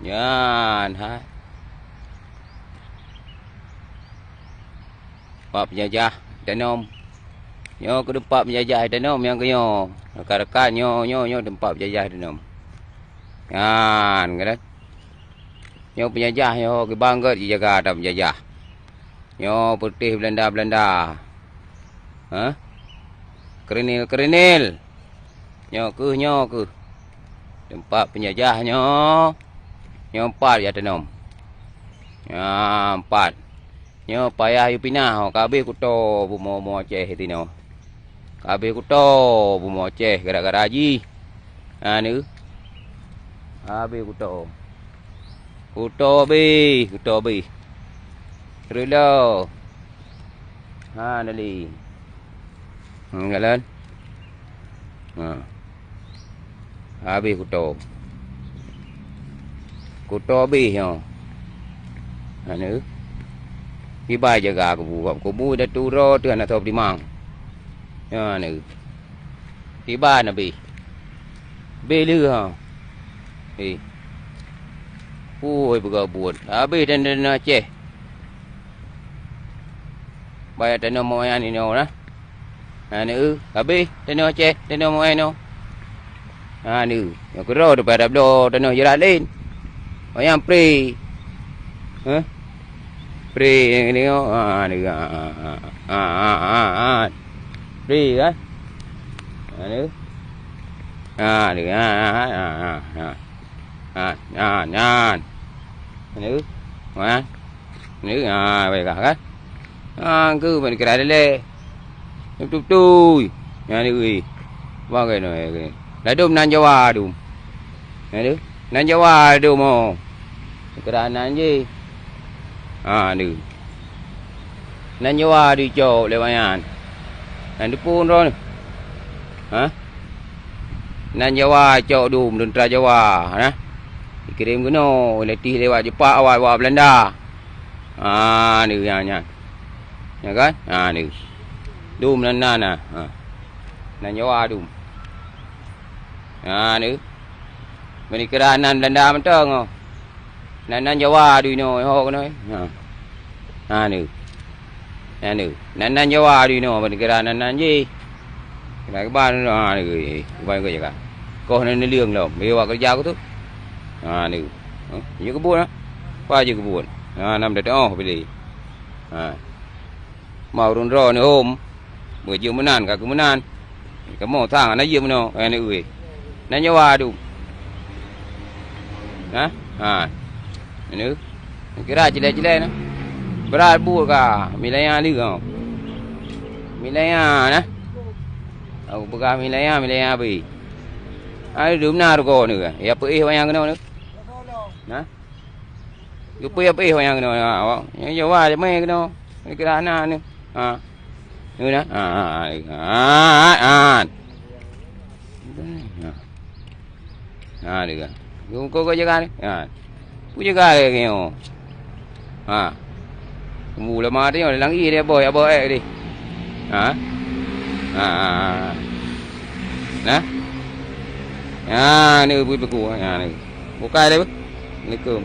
Yan ha. Pak penjajah Danom. Nyo ke tempat penjajah Danom yang ke nyo. Rekan-rekan nyo tempat penjajah Danom. Yan kan. Nyo penjajah nyo ke bangga dijaga ada penjajah. Nyo putih Belanda. Ha? Kerenil. Nyo ke tempat penjajah nyo. Nyo 4 ya Danom. Ya 4. Nyo payah yu pinah kabe kuto bumo Aceh tino. Kabe kuto bumo Aceh gara-gara haji. Ha ni. Kabe kuto. Kuto bi. Relo. Ha nali. Ngalan. Ha. Kabe kuto. Kuto bi yo. Ha ni. Iba jaga kubu dah turo tu anak top dimang. Ya ni. Iba nabi. Belu ha. Oi bergabut. Habis dan Aceh. Bayar tanah moyan ni nah. Ha ni habis tanah Aceh, tanah moyan no. Ha ni. Yang kero depan dah tanah jerat lain. Bayang pri. Ha? Pri yang ni ni pri kan ni ni baik kan cứ mình cái này lên tui ni ui bao cái này lại đom nan Jawa đom ni nan Jawa đom mo cái nan gì ni nan Jawa di jo lewayan nan pun ron ha nan Jawa jo dum tentera Jawa nah dikirim geno letih lewat Jepang awal Belanda ni ya kan ni dum nan nan Jawa dum ni bani keranan Belanda mentang nan Jawa di no ho nói ni nan Jawa di no bani keranan nan gì cái ban ni vai cái gì cả con nó liêng lắm bây giờ cái dao cái thứ ni như cái buồn á qua như cái buồn nằm để đó phải đi màu rôn rò này hôm bữa chiều mới nàn cả cứ mới nàn cái mỏ thang nó dìm nó này ui nó nhau à đủ đó nữ cái ra chỉ đây nó berat bu ka milaya ni kau milaya nah aku pegang milaya bi ai dum na ro ni ka ya pe wayang kena ni nah you pe wayang kena yang Jawa je mai kena ni kira ana ni ni nah ni ka kau jaga ni ku jaga ke yo mù là mà thế rồi lắng y đi bơi đi hả nè nè vui bực này một cái đấy này cơm